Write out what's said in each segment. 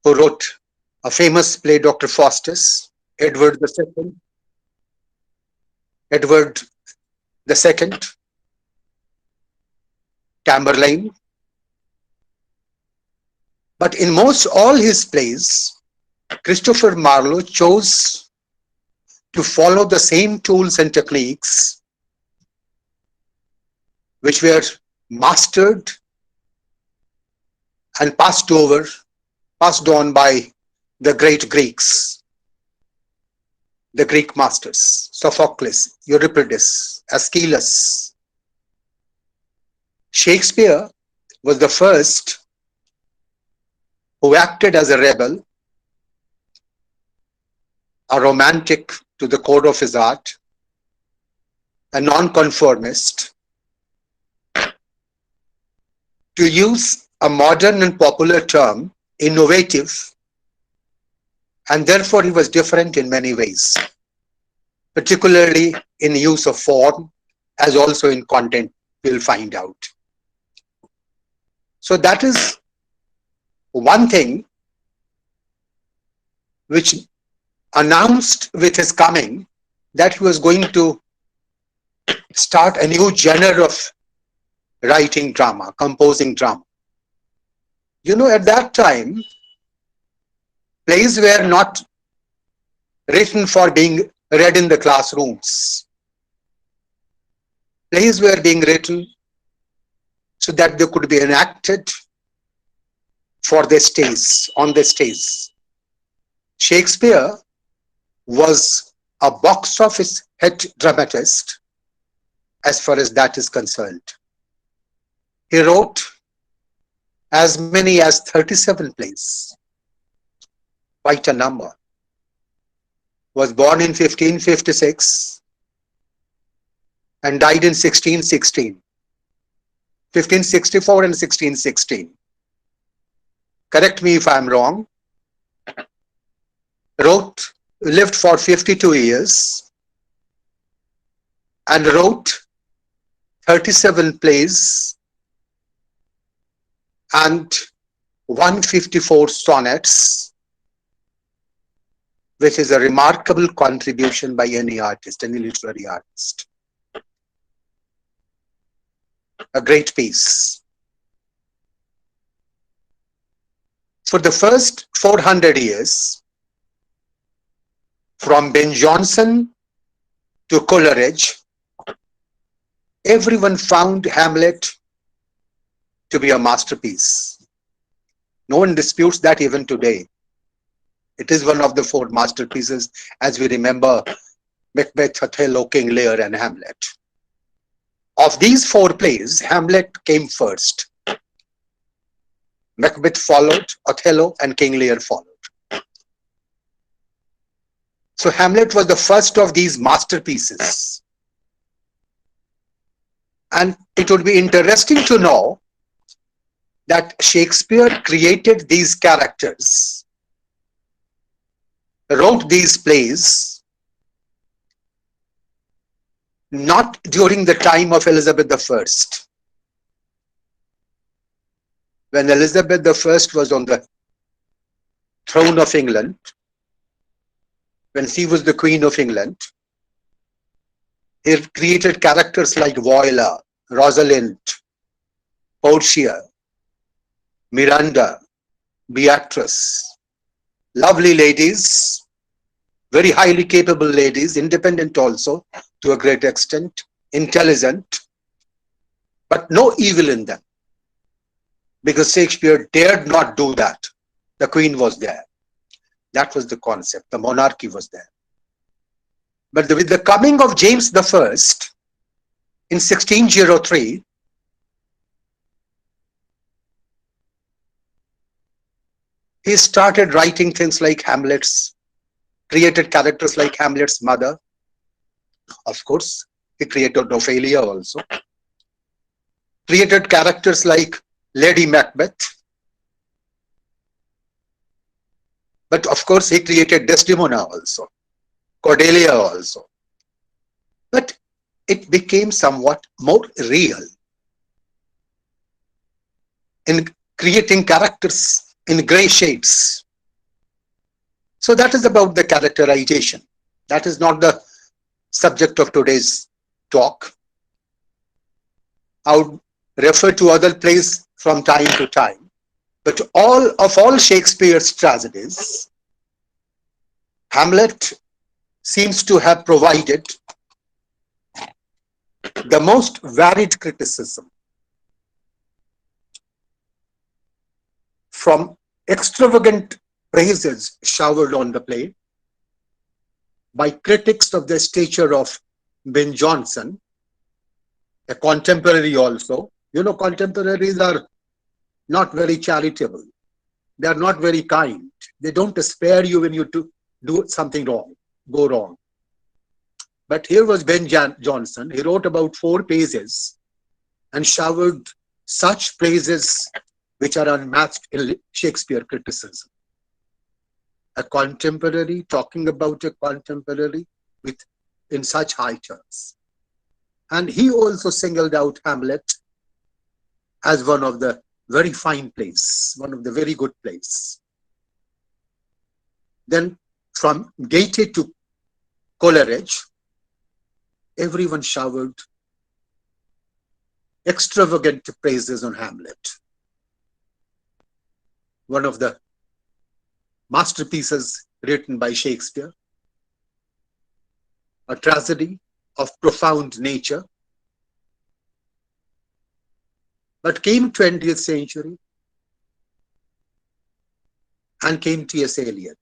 who wrote a famous play, Dr. Faustus, Edward II, Edward II, Tamburlaine. But in most all his plays, Christopher Marlowe chose to follow the same tools and techniques which were mastered and passed on by the great Greeks, the Greek masters, Sophocles, Euripides, Aeschylus. Shakespeare was the first who acted as a rebel, a romantic to the core of his art, a nonconformist, to use a modern and popular term, innovative, and therefore he was different in many ways, particularly in use of form as also in content, we'll find out. So that is one thing which announced with his coming that he was going to start a new genre of writing drama, composing drama. You know, at that time, plays were not written for being read in the classrooms. Plays were being written so that they could be enacted for the stage, on the stage. Shakespeare was a box office hit dramatist as far as that is concerned. He wrote as many as 37 plays, quite a number. Was born in 1556 and died in 1616, 1564 and 1616. Correct me if I'm wrong. Lived for 52 years and wrote 37 plays and 154 sonnets, which is a remarkable contribution by any artist, any literary artist. A great piece. For the first 400 years, from Ben Jonson to Coleridge, everyone found Hamlet to be a masterpiece. No one disputes that even today. It is one of the four masterpieces as we remember Macbeth, Othello, King Lear and Hamlet. Of these four plays, Hamlet came first. Macbeth followed, Othello and King Lear followed. So Hamlet was the first of these masterpieces. And it would be interesting to know that Shakespeare created these characters, wrote these plays, not during the time of Elizabeth I. When Elizabeth I was on the throne of England, when she was the Queen of England, he created characters like Viola, Rosalind, Portia, Miranda, Beatrice, lovely ladies, very highly capable ladies, independent also to a great extent, intelligent, but no evil in them. Because Shakespeare dared not do that. The Queen was there. That was the concept. The monarchy was there. But with the coming of James I in 1603, he started writing things like Hamlet's, created characters like Hamlet's mother. Of course, he created Ophelia also. Created characters like Lady Macbeth. But of course, he created Desdemona also, Cordelia also. But it became somewhat more real in creating characters in gray shades, So that is about the characterization. That is not the subject of today's talk. I would refer to other plays from time to time. But all Shakespeare's tragedies, Hamlet seems to have provided the most varied criticism, from extravagant praises showered on the play by critics of the stature of Ben Jonson, a contemporary also. You know, contemporaries are not very charitable. They are not very kind. They don't spare you when you do something wrong, go wrong. But here was Ben Jonson. He wrote about 4 pages and showered such praises which are unmatched in Shakespeare criticism. A contemporary talking about a contemporary in such high terms. And he also singled out Hamlet as one of the very fine plays, one of the very good plays. Then from Goethe to Coleridge, everyone showered extravagant praises on Hamlet. One of the masterpieces written by Shakespeare, a tragedy of profound nature. But came 20th century and came T.S. Eliot.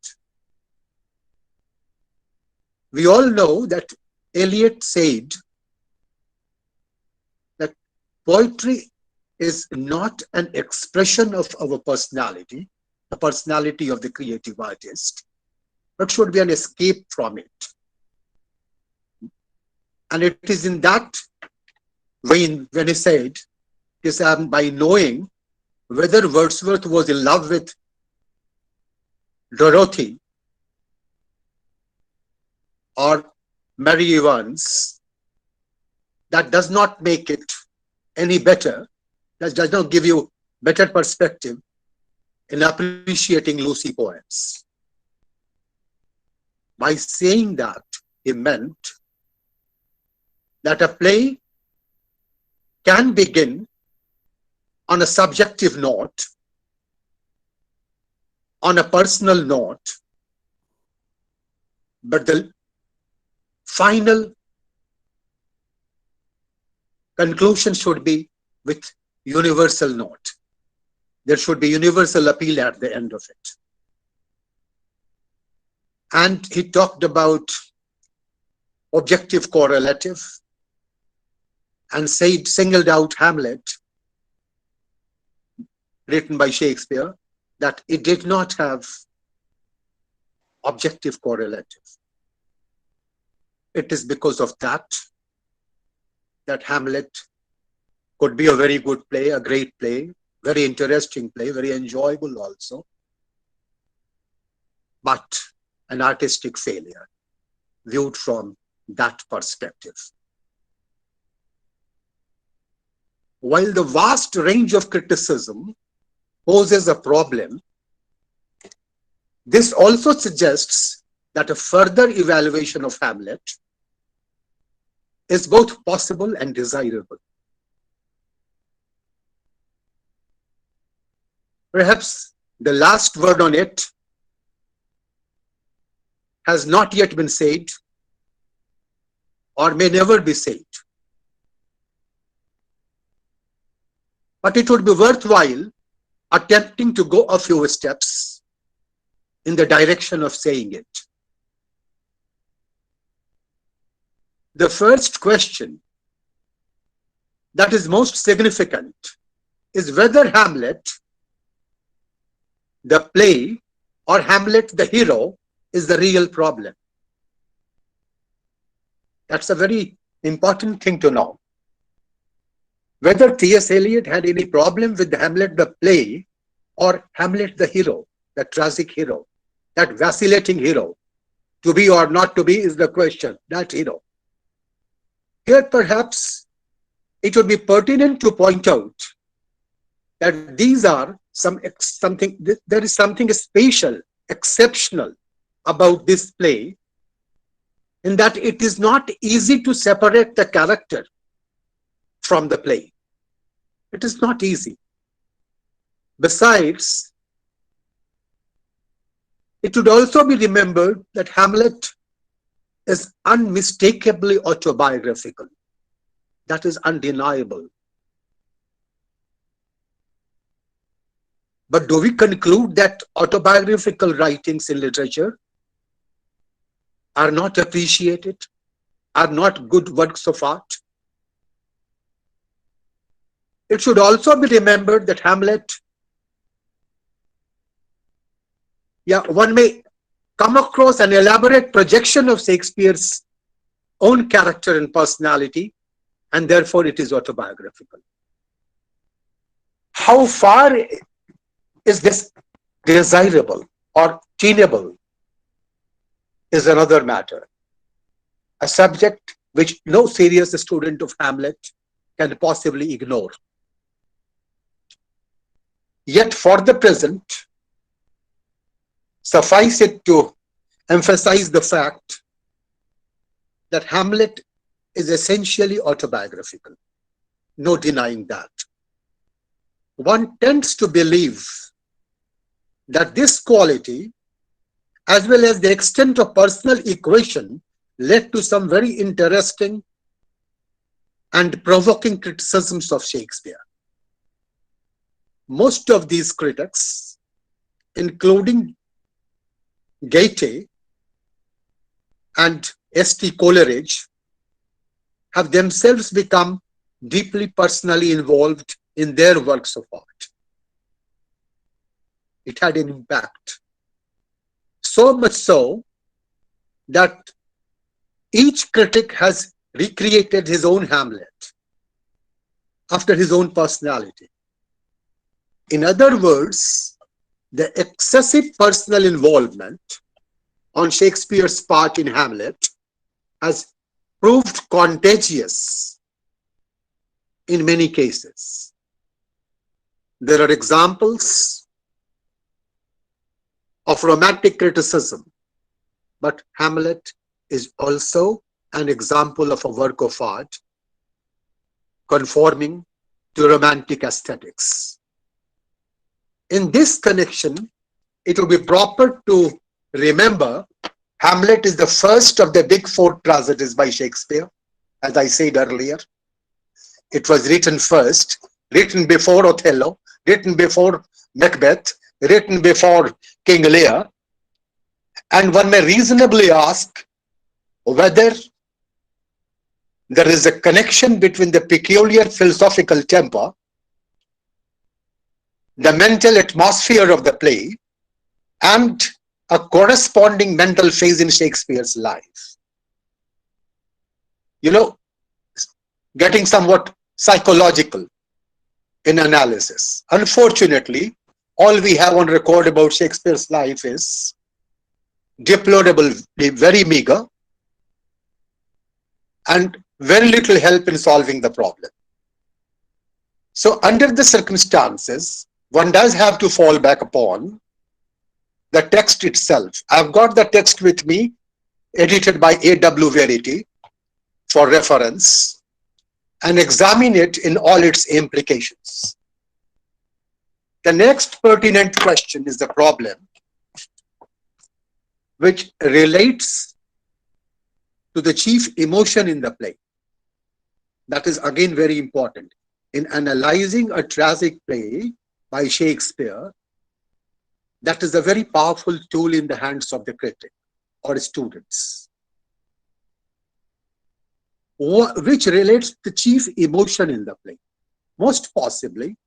We all know that Eliot said that poetry is not an expression of our personality, the personality of the creative artist, but should be an escape from it. And it is in that vein when he said, by knowing whether Wordsworth was in love with Dorothy or Mary Evans, that does not make it any better. That does not give you better perspective in appreciating Lucy poems. By saying that, he meant that a play can begin on a subjective note, on a personal note, but the final conclusion should be with universal note. There should be universal appeal at the end of it. And he talked about objective correlative and singled out Hamlet, written by Shakespeare, that it did not have objective correlative. It is because of that Hamlet could be a very good play, a great play, very interesting play, very enjoyable also, but an artistic failure viewed from that perspective. While the vast range of criticism poses a problem, this also suggests that a further evaluation of Hamlet is both possible and desirable. Perhaps the last word on it has not yet been said or may never be said. But it would be worthwhile attempting to go a few steps in the direction of saying it. The first question that is most significant is whether Hamlet, the play, or Hamlet, the hero, is the real problem. That's a very important thing to know. Whether T.S. Eliot had any problem with Hamlet, the play, or Hamlet, the hero, the tragic hero, that vacillating hero, to be or not to be is the question, that hero. Here perhaps it would be pertinent to point out that these are there is something special, exceptional about this play in that it is not easy to separate the character from the play. It is not easy. Besides, it should also be remembered that Hamlet is unmistakably autobiographical. That is undeniable. But do we conclude that autobiographical writings in literature are not appreciated, are not good works of art? It should also be remembered that Hamlet, one may come across an elaborate projection of Shakespeare's own character and personality, and therefore it is autobiographical. How far is this desirable or tenable is another matter, a subject which no serious student of Hamlet can possibly ignore. Yet for the present, suffice it to emphasize the fact that Hamlet is essentially autobiographical. No denying that. One tends to believe that this quality, as well as the extent of personal equation, led to some very interesting and provoking criticisms of Shakespeare. Most of these critics, including Goethe and S.T. Coleridge, have themselves become deeply personally involved in their works of art. It had an impact. So much so that each critic has recreated his own Hamlet after his own personality. In other words, the excessive personal involvement on Shakespeare's part in Hamlet has proved contagious in many cases. There are examples of romantic criticism, but Hamlet is also an example of a work of art conforming to romantic aesthetics. In this connection, it will be proper to remember Hamlet is the first of the big four tragedies by Shakespeare. As I said earlier, it was written first, written before Othello, written before Macbeth, written before King Lear. And one may reasonably ask whether there is a connection between the peculiar philosophical temper, the mental atmosphere of the play, and a corresponding mental phase in Shakespeare's life. You know, getting somewhat psychological in analysis. Unfortunately, all we have on record about Shakespeare's life is deplorably very meager and very little help in solving the problem. So under the circumstances, one does have to fall back upon the text itself. I've got the text with me, edited by A.W. Verity for reference, and examine it in all its implications. The next pertinent question is the problem which relates to the chief emotion in the play. That is again very important. In analyzing a tragic play by Shakespeare, that is a very powerful tool in the hands of the critic or students, which relates to the chief emotion in the play. Most possibly,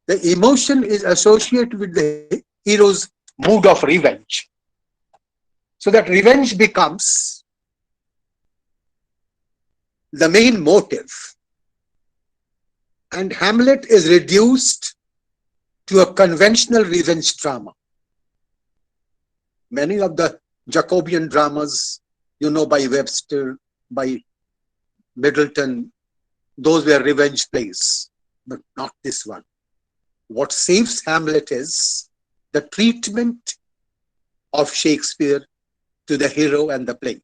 the emotion is associated with the hero's mood of revenge. So that revenge becomes the main motive. And Hamlet is reduced to a conventional revenge drama. Many of the Jacobean dramas, you know, by Webster, by Middleton, those were revenge plays, but not this one. What saves Hamlet is the treatment of Shakespeare to the hero and the play.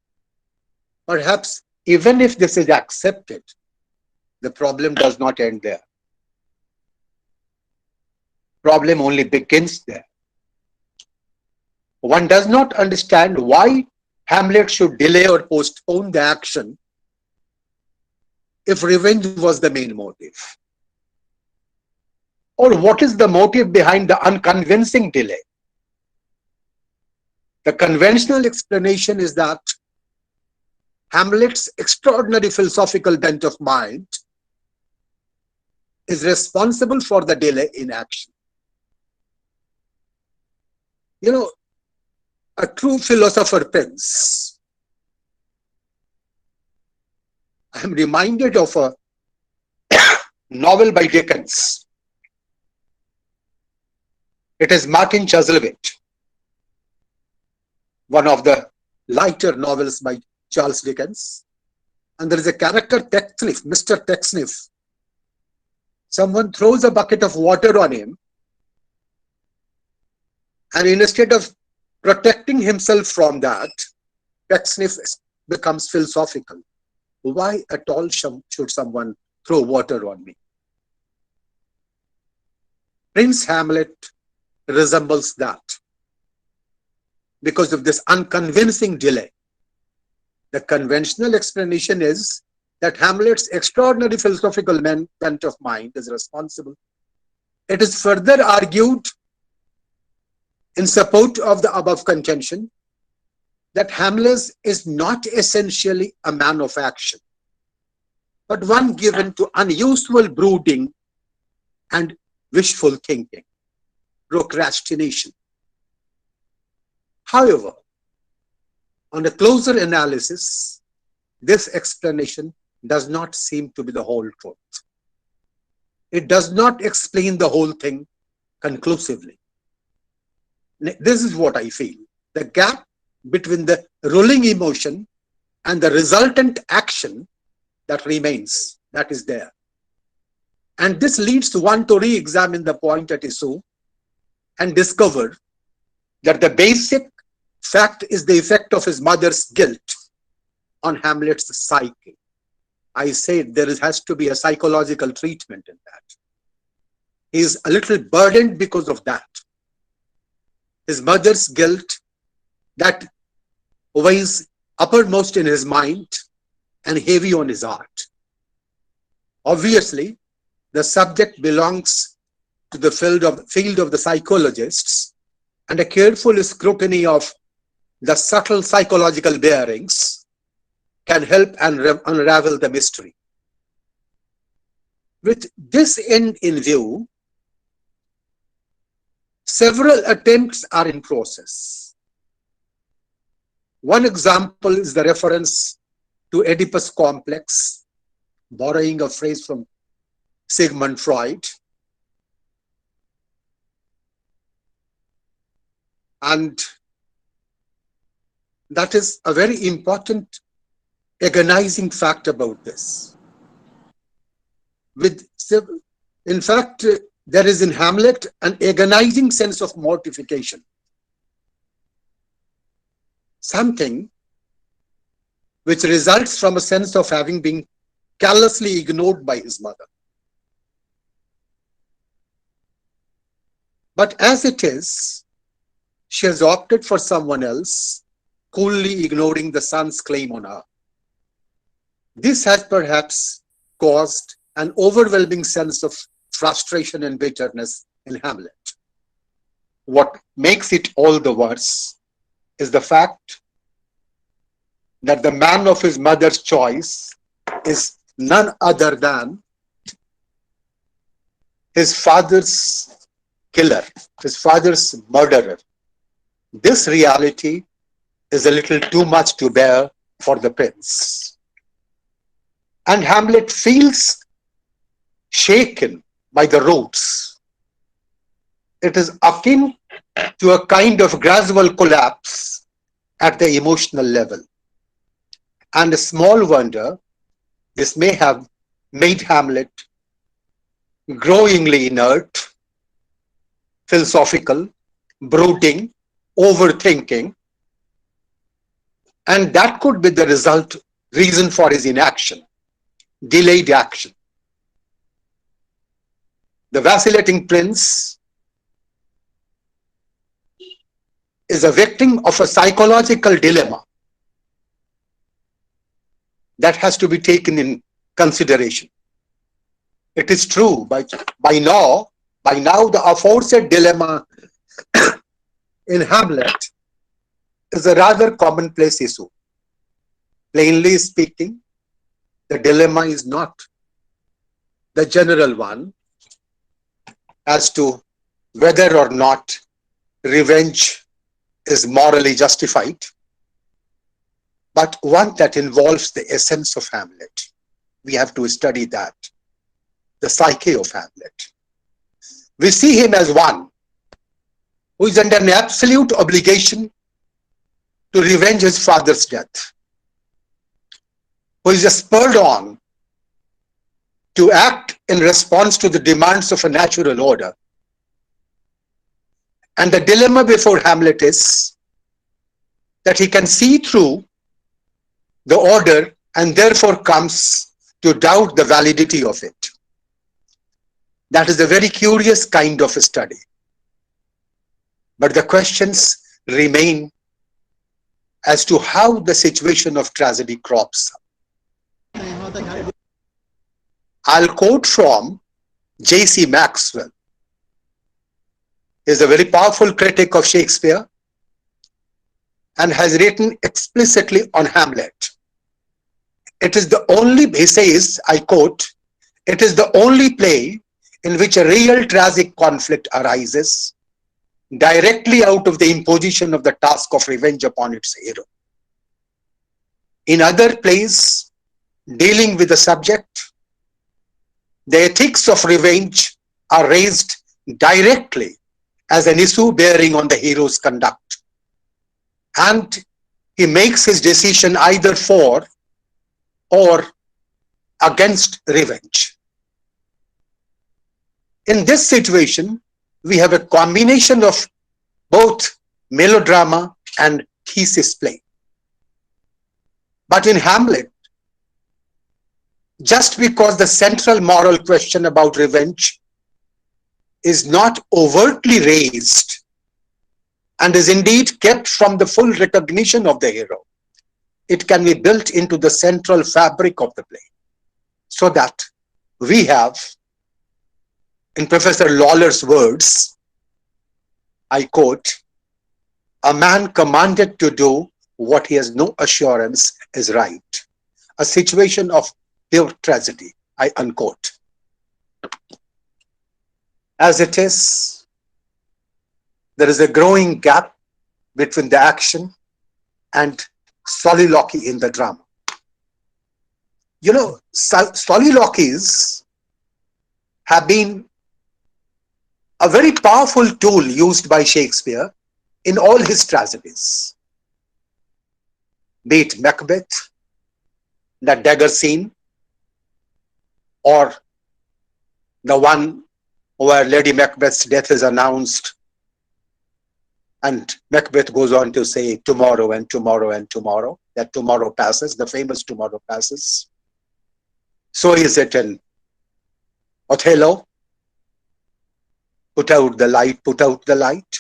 Perhaps even if this is accepted, the problem does not end there. Problem only begins there. One does not understand why Hamlet should delay or postpone the action if revenge was the main motive. Or what is the motive behind the unconvincing delay? The conventional explanation is that Hamlet's extraordinary philosophical bent of mind is responsible for the delay in action. You know, a true philosopher thinks. I am reminded of a novel by Dickens. It is Martin Chuzzlewit, one of the lighter novels by Charles Dickens. And there is a character, Pecksniff, Mr. Pecksniff. Someone throws a bucket of water on him, and instead of protecting himself from that, Pecksniff becomes philosophical. Why at all should someone throw water on me? Prince Hamlet resembles that because of this unconvincing delay. The conventional explanation is that Hamlet's extraordinary philosophical bent of mind is responsible. It is further argued in support of the above contention that Hamlet is not essentially a man of action, but one given to unusual brooding and wishful thinking, procrastination. However, on a closer analysis, this explanation does not seem to be the whole truth. It does not explain the whole thing conclusively. This is what I feel. The gap between the ruling emotion and the resultant action that remains, that is there. And this leads one to re-examine the point at issue and discover that the basic fact is the effect of his mother's guilt on Hamlet's psyche. I said there has to be a psychological treatment in that. He is a little burdened because of that. His mother's guilt that weighs uppermost in his mind and heavy on his heart. Obviously, the subject belongs to the field of the psychologists, and a careful scrutiny of the subtle psychological bearings can help unravel the mystery. With this end in view, several attempts are in process. One example is the reference to Oedipus complex, borrowing a phrase from Sigmund Freud. And that is a very important agonizing fact about this. In fact, there is in Hamlet an agonizing sense of mortification. Something which results from a sense of having been callously ignored by his mother. But as it is, she has opted for someone else, coolly ignoring the son's claim on her. This has perhaps caused an overwhelming sense of frustration and bitterness in Hamlet. What makes it all the worse is the fact that the man of his mother's choice is none other than his father's killer, his father's murderer. This reality is a little too much to bear for the prince. And Hamlet feels shaken by the roots. It is akin to a kind of gradual collapse at the emotional level. And a small wonder, this may have made Hamlet growingly inert, philosophical, brooding, overthinking, and that could be the reason for his inaction, delayed action. The vacillating prince is a victim of a psychological dilemma that has to be taken in consideration. It is true, by now, the aforesaid dilemma in Hamlet is a rather commonplace issue. Plainly speaking, the dilemma is not the general one as to whether or not revenge is morally justified, but one that involves the essence of Hamlet. We have to study that, the psyche of Hamlet. We see him as one who is under an absolute obligation to revenge his father's death, who is spurred on to act in response to the demands of a natural order. And the dilemma before Hamlet is that he can see through the order and therefore comes to doubt the validity of it. That is a very curious kind of a study. But the questions remain as to how the situation of tragedy crops up. I'll quote from J.C. Maxwell. He is a very powerful critic of Shakespeare and has written explicitly on Hamlet. It is the only, he says, I quote, "It is the only play in which a real tragic conflict arises directly out of the imposition of the task of revenge upon its hero. In other plays dealing with the subject, the ethics of revenge are raised directly as an issue bearing on the hero's conduct, and he makes his decision either for or against revenge. In this situation, we have a combination of both melodrama and thesis play. But in Hamlet, just because the central moral question about revenge is not overtly raised and is indeed kept from the full recognition of the hero, it can be built into the central fabric of the play, so that we have, in Professor Lawler's words, I quote, "A man commanded to do what he has no assurance is right. A situation of pure tragedy," I unquote. As it is, there is a growing gap between the action and soliloquy in the drama. You know, soliloquies have been a very powerful tool used by Shakespeare in all his tragedies. Be it Macbeth, the dagger scene, or the one where Lady Macbeth's death is announced and Macbeth goes on to say tomorrow and tomorrow and tomorrow, that tomorrow passes, the famous tomorrow passes. So is it in Othello, put out the light, put out the light.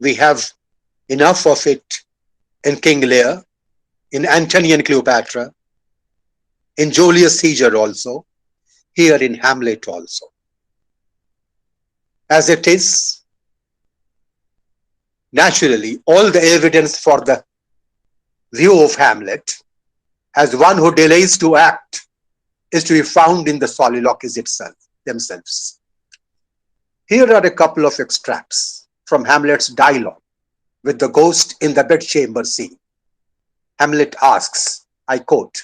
We have enough of it in King Lear, in Antony and Cleopatra, in Julius Caesar also, here in Hamlet also. As it is, naturally, all the evidence for the view of Hamlet as one who delays to act is to be found in the soliloquies themselves. Here are a couple of extracts from Hamlet's dialogue with the ghost in the bedchamber scene. Hamlet asks, I quote,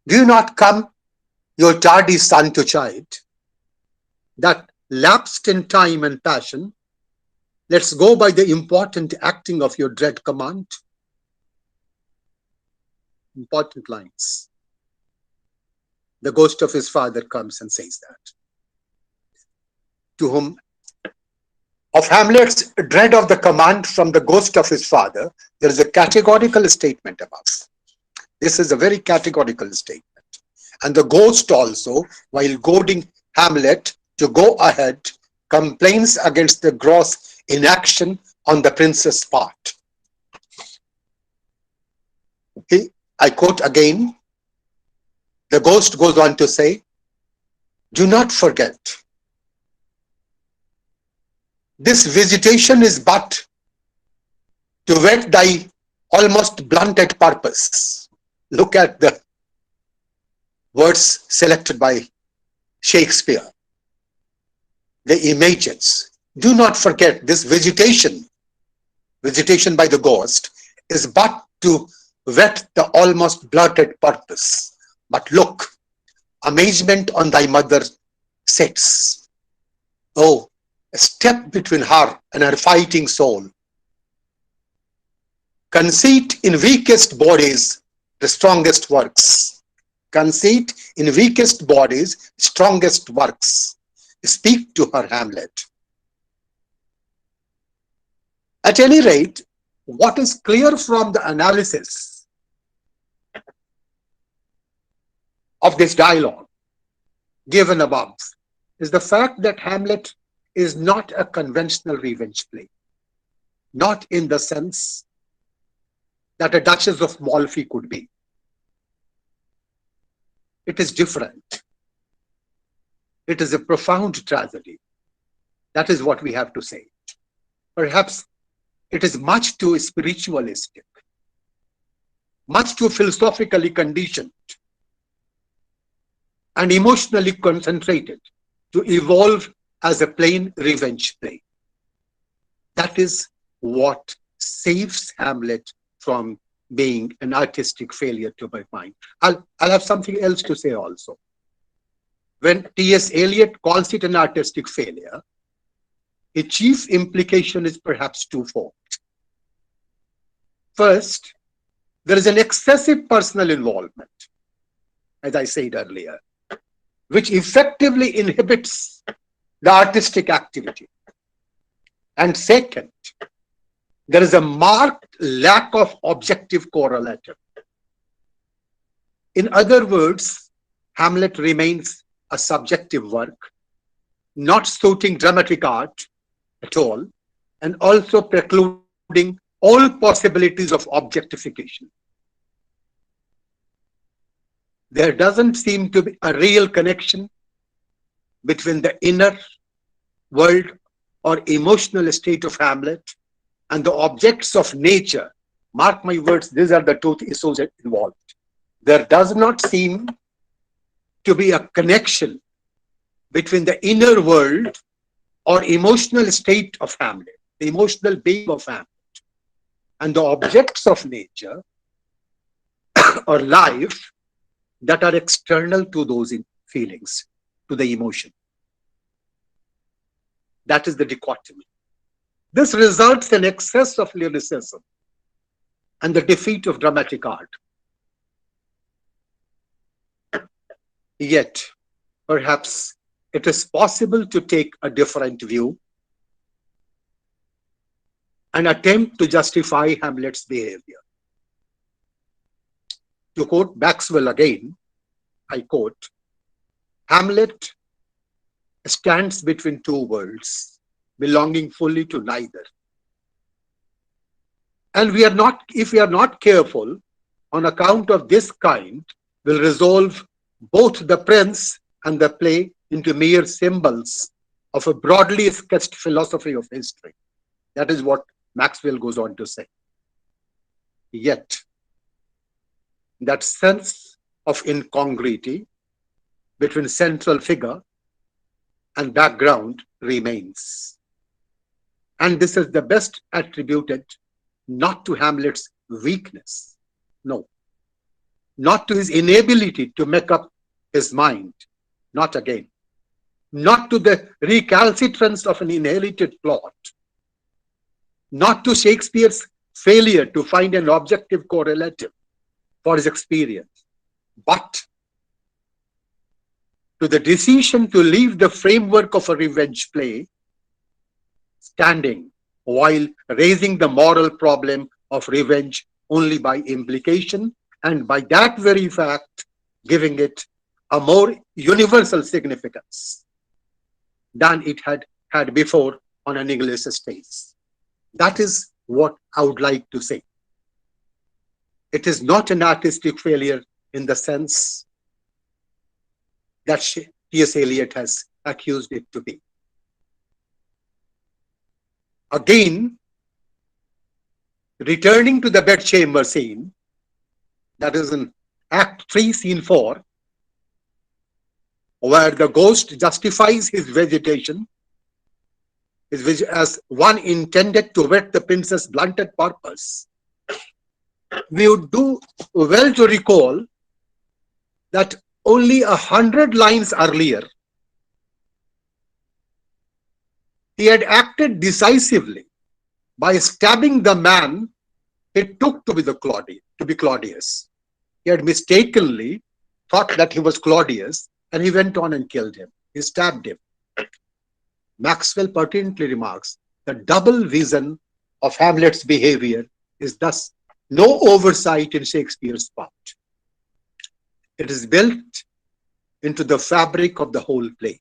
"Do you not come, your tardy son to chide, that lapsed in time and passion, let's go by the important acting of your dread command?" Important lines. The ghost of his father comes and says that. To whom Of Hamlet's dread of the command from the ghost of his father, there is a categorical statement above. This is a very categorical statement. And the ghost also, while goading Hamlet to go ahead, complains against the gross inaction on the prince's part. I quote again, the ghost goes on to say, "Do not forget, this visitation is but to whet thy almost blunted purpose." Look at the words selected by Shakespeare, the images. Do not forget, this visitation by the ghost is but to whet the almost blunted purpose. But look, amazement on thy mother sits. Oh, a step between her and her fighting soul. Conceit in weakest bodies, the strongest works. Conceit in weakest bodies, strongest works. Speak to her, Hamlet. At any rate, what is clear from the analysis of this dialogue given above is the fact that Hamlet is not a conventional revenge play. Not in the sense that a Duchess of Malfi could be. It is different. It is a profound tragedy. That is what we have to say. Perhaps it is much too spiritualistic, much too philosophically conditioned, and emotionally concentrated to evolve as a plain revenge play. That is what saves Hamlet from being an artistic failure to my mind. I'll have something else to say also. When T.S. Eliot calls it an artistic failure, its chief implication is perhaps twofold. First, there is an excessive personal involvement, as I said earlier, which effectively inhibits the artistic activity. And second, there is a marked lack of objective correlative. In other words, Hamlet remains a subjective work, not suiting dramatic art at all, and also precluding all possibilities of objectification. There doesn't seem to be a real connection between the inner world or emotional state of Hamlet and the objects of nature. Mark my words, these are the two issues involved. There does not seem to be a connection between the inner world or emotional state of Hamlet, the emotional being of Hamlet, and the objects of nature or life that are external to those feelings, to the emotion. That is the dichotomy. This results in excess of lyricism and the defeat of dramatic art. Yet, perhaps it is possible to take a different view and attempt to justify Hamlet's behavior. To quote Maxwell again, I quote, Hamlet stands between two worlds, belonging fully to neither. And if we are not careful, on account of this kind, will resolve both the prince and the play into mere symbols of a broadly sketched philosophy of history. That is what Maxwell goes on to say. Yet, that sense of incongruity between central figure and background remains. And this is the best attributed not to Hamlet's weakness, no, not to his inability to make up his mind, not again, not to the recalcitrance of an inherited plot, not to Shakespeare's failure to find an objective correlative for his experience, but to the decision to leave the framework of a revenge play standing while raising the moral problem of revenge only by implication, and by that very fact giving it a more universal significance than it had before on an English stage. That is what I would like to say. It is not an artistic failure in the sense that T.S. Eliot has accused it to be. Again, returning to the bedchamber scene, that is in Act 3, Scene 4, where the ghost justifies his vegetation as one intended to whet the prince's blunted purpose. We would do well to recall that only 100 lines earlier, he had acted decisively by stabbing the man he took to be Claudius. He had mistakenly thought that he was Claudius, and he went on and killed him. He stabbed him. Maxwell pertinently remarks, the double vision of Hamlet's behavior is thus no oversight in Shakespeare's part. It is built into the fabric of the whole play.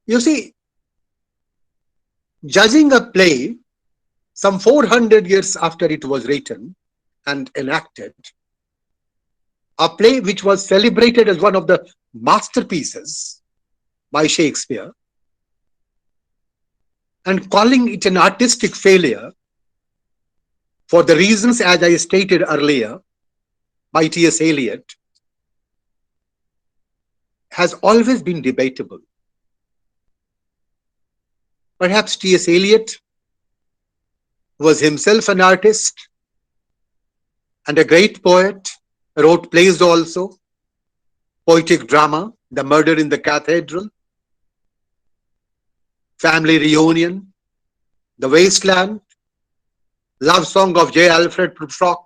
You see, judging a play some 400 years after it was written and enacted, a play which was celebrated as one of the masterpieces by Shakespeare, and calling it an artistic failure for the reasons, as I stated earlier, by T.S. Eliot, has always been debatable. Perhaps T.S. Eliot was himself an artist and a great poet, wrote plays also, poetic drama, The Murder in the Cathedral, Family Reunion, The Wasteland, Love Song of J. Alfred Prufrock.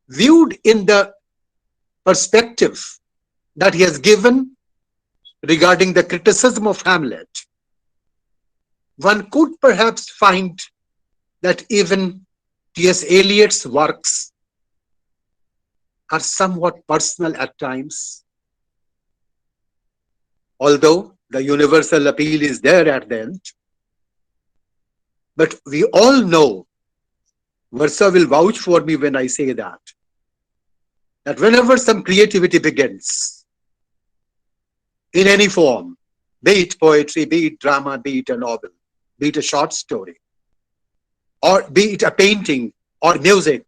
Viewed in the perspective that he has given regarding the criticism of Hamlet, one could perhaps find that even T.S. Eliot's works are somewhat personal at times, although the universal appeal is there at the end. But we all know, Versa will vouch for me when I say that whenever some creativity begins in any form, be it poetry, be it drama, be it a novel, be it a short story, or be it a painting or music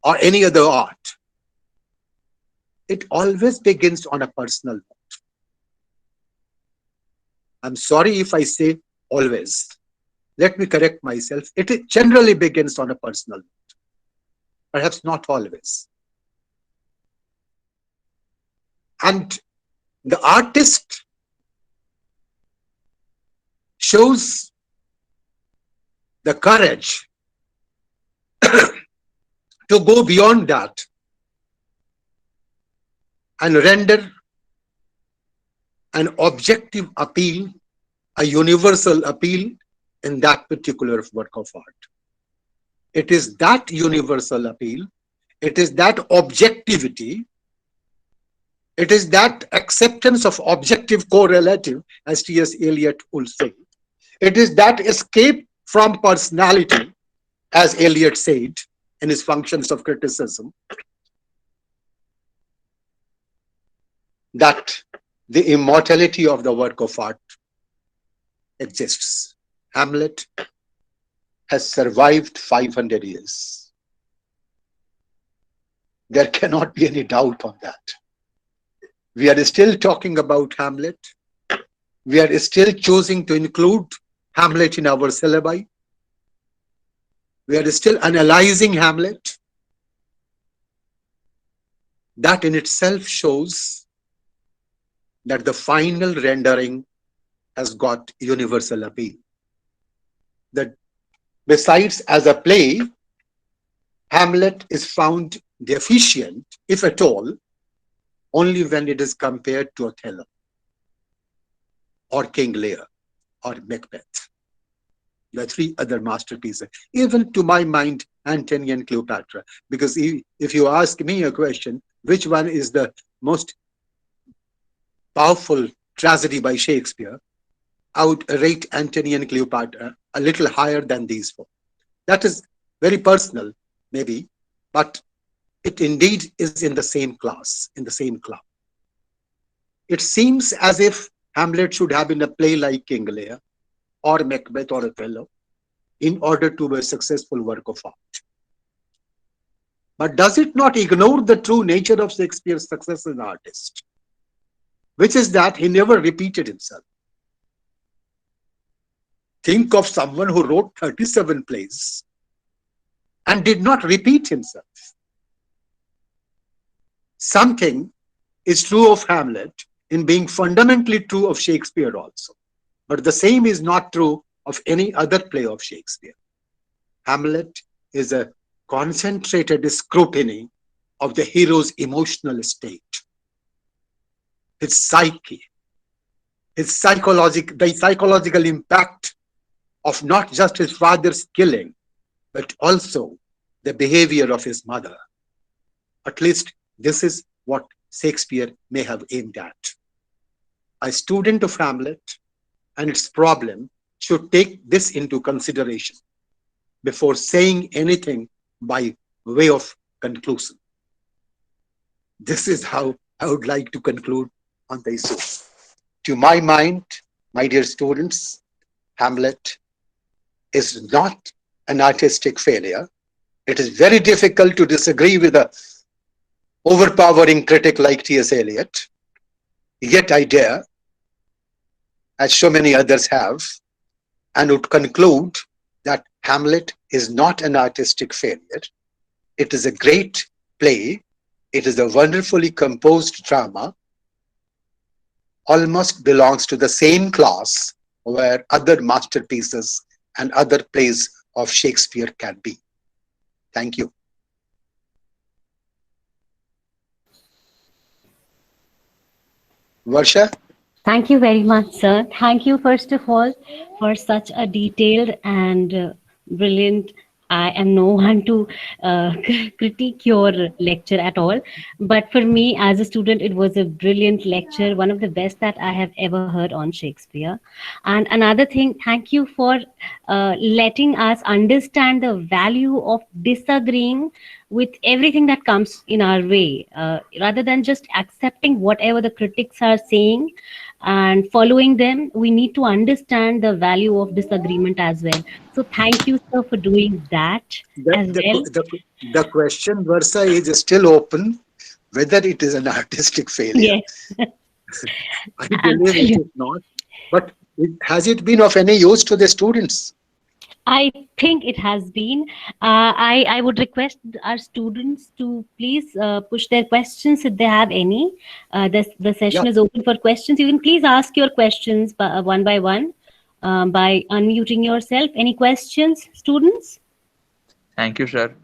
or any other art, it always begins on a personal note. I'm sorry if I say always. Let me correct myself. It generally begins on a personal note. Perhaps not always. And the artist shows the courage to go beyond that and render an objective appeal, a universal appeal in that particular work of art. It is that universal appeal, it is that objectivity, it is that acceptance of objective correlative, as T.S. Eliot would say. It is that escape from personality, as Eliot said in his Functions of Criticism, that the immortality of the work of art exists. Hamlet has survived 500 years. There cannot be any doubt on that. We are still talking about Hamlet. We are still choosing to include Hamlet in our syllabi. We are still analyzing Hamlet. That in itself shows that the final rendering has got universal appeal. That besides as a play, Hamlet is found deficient, if at all, only when it is compared to Othello. or King Lear, or Macbeth, the three other masterpieces. Even to my mind, Antony and Cleopatra. Because if you ask me a question, which one is the most powerful tragedy by Shakespeare, I would rate Antony and Cleopatra a little higher than these four. That is very personal, maybe, but it indeed is in the same class, in the same club. It seems as if Hamlet should have been a play like King Lear or Macbeth or Othello in order to be a successful work of art. But does it not ignore the true nature of Shakespeare's success as an artist, which is that he never repeated himself? Think of someone who wrote 37 plays and did not repeat himself. Something is true of Hamlet in being fundamentally true of Shakespeare also. But the same is not true of any other play of Shakespeare. Hamlet is a concentrated scrutiny of the hero's emotional state, his psyche, the psychological impact of not just his father's killing, but also the behavior of his mother. At least this is what Shakespeare may have aimed at. A student of Hamlet and its problem should take this into consideration before saying anything by way of conclusion. This is how I would like to conclude on the issue. To my mind, my dear students, Hamlet is not an artistic failure. It is very difficult to disagree with an overpowering critic like T.S. Eliot. Yet I dare, as so many others have, and would conclude that Hamlet is not an artistic failure. It is a great play. It is a wonderfully composed drama, almost belongs to the same class where other masterpieces and other plays of Shakespeare can be. Thank you. Varsha? Thank you very much, sir. Thank you, first of all, for such a detailed and brilliant. I am no one to critique your lecture at all. But for me, as a student, it was a brilliant lecture, one of the best that I have ever heard on Shakespeare. And another thing, thank you for letting us understand the value of disagreeing with everything that comes in our way, rather than just accepting whatever the critics are saying and following them. We need to understand the value of disagreement as well. So thank you, sir, for doing that The, as the, well. the question, Varsha, is still open whether it is an artistic failure. Yes. I believe it Absolutely. is not. But has it been of any use to the students? I think it has been. I would request our students to please push their questions if they have any. The Yeah. session is open for questions. You can please ask your questions one by one, by unmuting yourself. Any questions, students? Thank you, sir.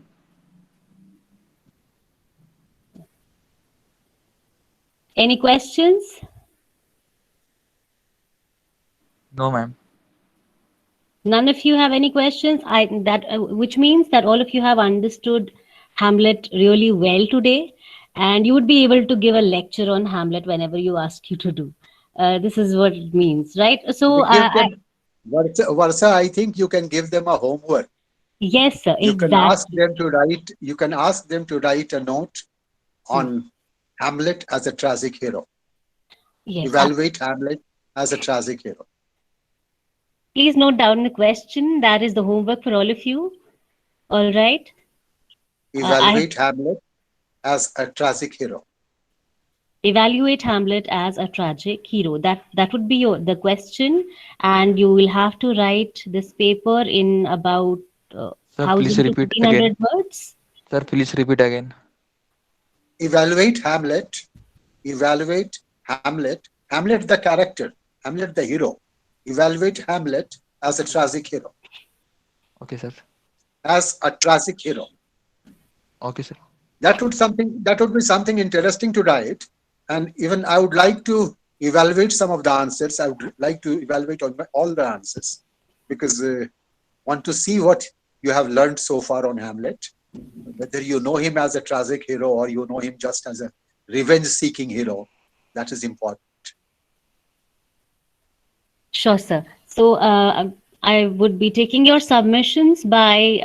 Any questions? No, ma'am. None of you have any questions. Which means that all of you have understood Hamlet really well today, and you would be able to give a lecture on Hamlet whenever you ask you to do. This is what it means, right? So, We give them, Varsha, I think you can give them a homework. yes, sir, You can ask exactly. them to write, you can ask them to write a note Hmm. on Hamlet as a tragic hero. Yes, Evaluate Hamlet as a tragic hero. please note down the question. That is the homework for all of you. All right. I Evaluate Hamlet as a tragic hero. evaluate Hamlet as a tragic hero. That would be the question, and you will have to write this paper in about Sir, please 1,000 to repeat 1,500 again. words. Sir, please repeat again. Evaluate Hamlet. Evaluate Hamlet. Hamlet the character. Hamlet the hero. Evaluate Hamlet as a tragic hero. Okay, sir. As a tragic hero. Okay, sir. That would be something interesting to write. And even I would like to evaluate some of the answers. I would like to evaluate on all the answers because want to see what you have learned so far on Hamlet, whether you know him as a tragic hero or you know him just as a revenge-seeking hero. That is important. Sure, sir. So I would be taking your submissions by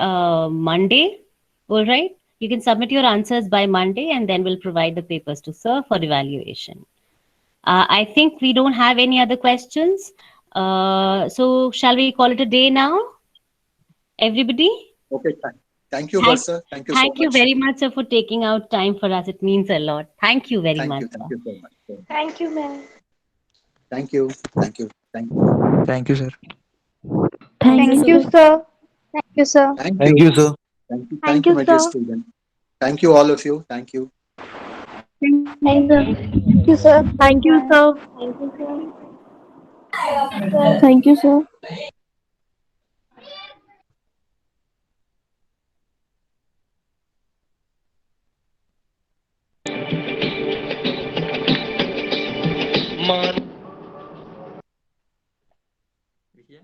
Monday. All right. You can submit your answers by Monday and then we'll provide the papers to sir for evaluation. I think we don't have any other questions. So shall we call it a day now, everybody? Okay, thank you, Thank, Versa. Thank you so thank you much. very much, sir, for taking out time for us. It means a lot. Thank you very much, Thank sir. you so much. Thank you, ma'am. Thank you. Thank you. Thank you. Thank you, sir. Thank you, Thank you, sir. sir. Thank you, sir. Thank Thank you. you, sir. Thank you. Thank Thank you, you, my dear sir. student. Thank you, all of you. Thank you. Thank you, sir. Thank you, sir. Thank you, sir. Thank you, sir. Thank you, sir. Yeah.